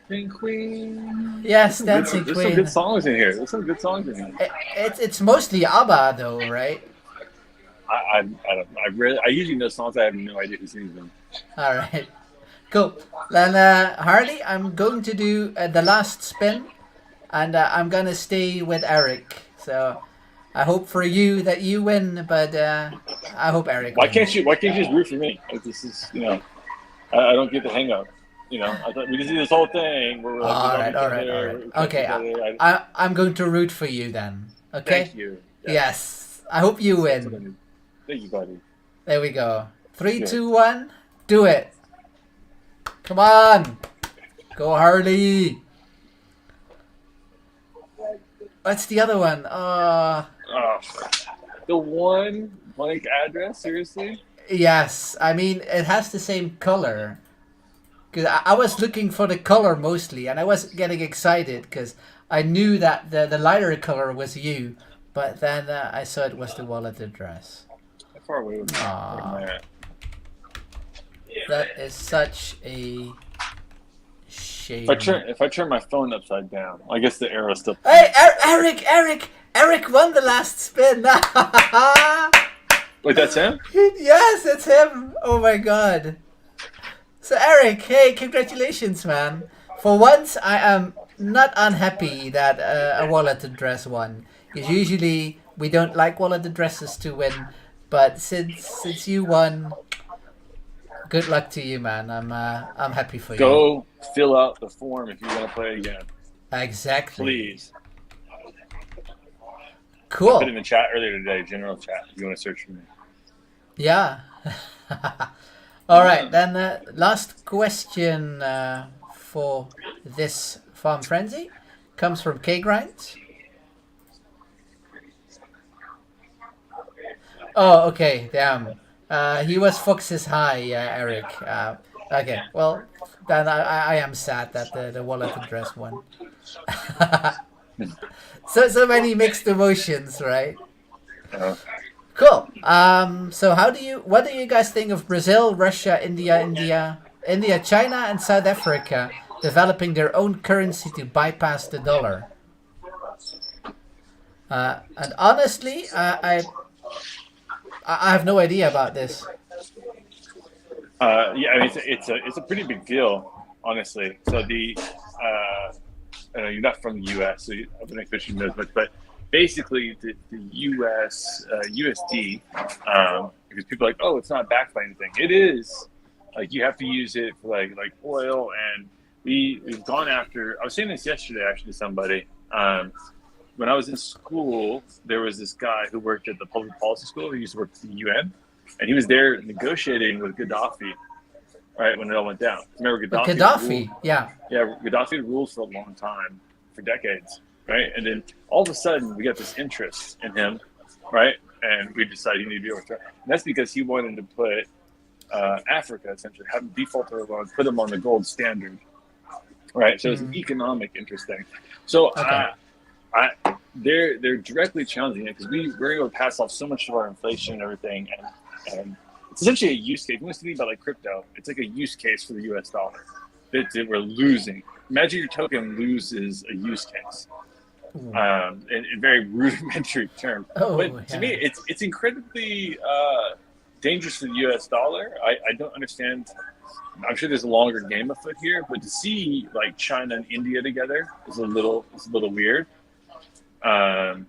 Dancing Queen. Yes, Dancing There's Queen. some good songs in here. There's some good songs in here. It's mostly ABBA though, right? I don't. I usually know songs. I have no idea who sings them. All right, cool. Then Harley, I'm going to do the last spin, and I'm gonna stay with Eric. So I hope for you that you win, but I hope Eric. Why wins. can't you just root for me? Like, this is I don't get the hang of. I thought we just do this whole thing. Where we're like, All right. Okay, I'm going to root for you then. Okay. Thank you. Yes. I hope you That's what I win. need. Thank you, buddy. There we go. 3, Yeah. 2, 1. Do it. Come on. Go Harley. What's the other one? The one blank address. Seriously. Yes. I mean, it has the same color. Cause I was looking for the color mostly, and I was getting excited because I knew that the lighter color was you, but then I saw it was the wallet address. How far away was Aw. my at? That is such a shame. If I turn my phone upside down, I guess the arrow still. Hey, Eric won the last spin. Wait, that's him? Yes, it's him. Oh my god. So Eric, hey, congratulations, man. For once, I am not unhappy that a wallet address won. Because usually we don't like wallet addresses to win, but since you won, good luck to you, man. I'm happy for you. Go fill out the form if you want to play again, Exactly. please. Cool. Put it in the chat earlier today, general chat. If you want to search for me. Yeah. All right, then last question for this Farm Frenzy comes from K-Grind. Oh, okay, damn. He was Fox's High, Eric. Okay, well, then I am sad that the wallet address won. So many mixed emotions, right? Uh, Cool. So what do you guys think of Brazil, Russia, India, China, and South Africa developing their own currency to bypass the dollar? And honestly, I have no idea about this. Yeah, I mean, it's a pretty big deal, honestly. So I know you're not from the U.S., so I don't expect you to know as much, but basically the U.S. USD, because people are like, oh, it's not backed by anything. It is. Like, you have to use it for like oil, and we've gone after. I was saying this yesterday actually to somebody. When I was in school, there was this guy who worked at the public policy school. He used to work for the UN, and he was there negotiating with Gaddafi, right, when it all went down. Remember Gaddafi? Gaddafi, yeah. Yeah, Gaddafi ruled for a long time, for decades, right? And then all of a sudden, we got this interest in him, right? And we decided he needed to be overthrown. And that's because he wanted to put Africa, essentially, have them default their loan, put them on the gold standard, right? So it's an economic interest thing. So they're directly challenging it because we're able to pass off so much of our inflation and everything, and it's essentially a use case. When you think about like crypto, it's like a use case for the U.S. dollar that we're losing. Imagine your token loses a use case, in very rudimentary terms. But to me, it's incredibly dangerous to the U.S. dollar. I don't understand. I'm sure there's a longer game afoot here, but to see like China and India together is a little weird. I'm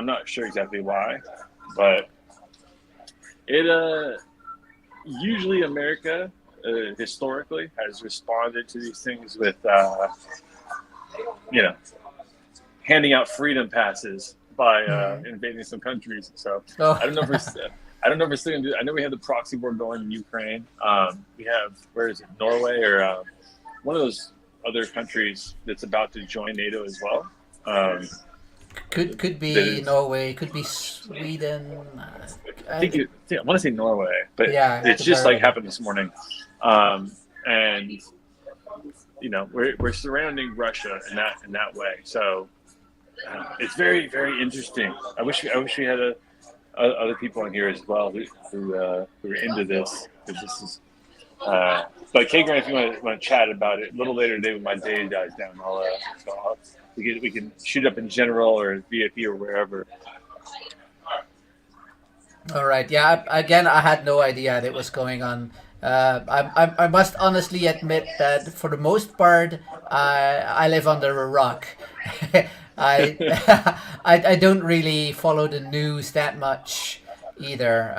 not sure exactly why, but it usually America historically has responded to these things with handing out freedom passes by invading some countries. So I don't know if we're still gonna do. I know we have the proxy war going in Ukraine. We have, where is it, Norway or one of those other countries that's about to join NATO as well. Could be Norway, could be Sweden. I want to say Norway, but it's just like happened this morning. And we're surrounding Russia in that way. So it's very, very interesting. I wish we had other people on here as well who are into this, because this is. But K Grant, if you want to chat about it a little later today when my day dies down, we can shoot up in general or VIP or wherever. All right. Yeah. Again, I had no idea that was going on. I must honestly admit that for the most part, I live under a rock. I don't really follow the news that much either.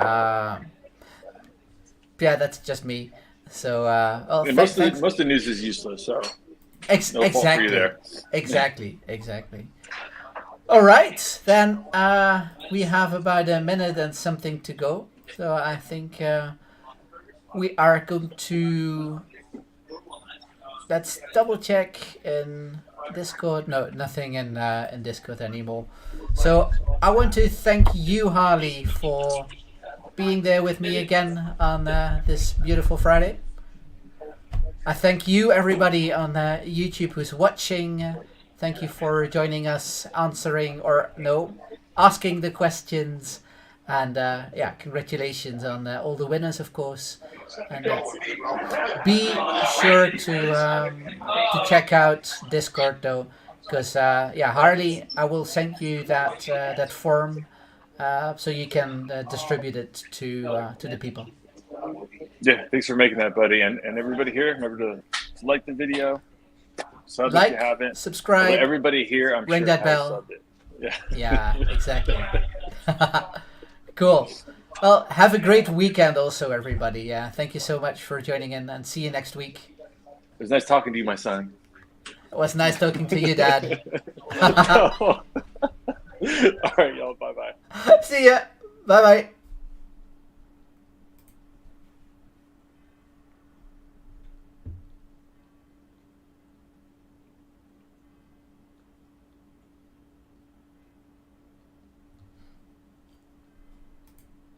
That's just me. So most of the news is useless. So no fault for you there. Exactly. All right, then we have about a minute and something to go. So I think we are going to. Let's double check in Discord. No, nothing in Discord anymore. So I want to thank you, Harley, for being there with me again on this beautiful Friday. I thank you, everybody on YouTube who's watching. Thank you for joining us, asking the questions, and congratulations on all the winners, of course. And be sure to check out Discord though, because Harley, I will send you that form so you can distribute it to the people. Yeah, thanks for making that, buddy, and everybody here. Remember to like the video. Sub if you haven't. Subscribe. Well, everybody here, I'm ring sure that has bell. subbed it. Yeah, exactly. Cool. Well, have a great weekend also, everybody. Yeah, thank you so much for joining in, and see you next week. It was nice talking to you, my son. It was nice talking to you, Dad. All right, y'all. Bye-bye. See ya. Bye-bye.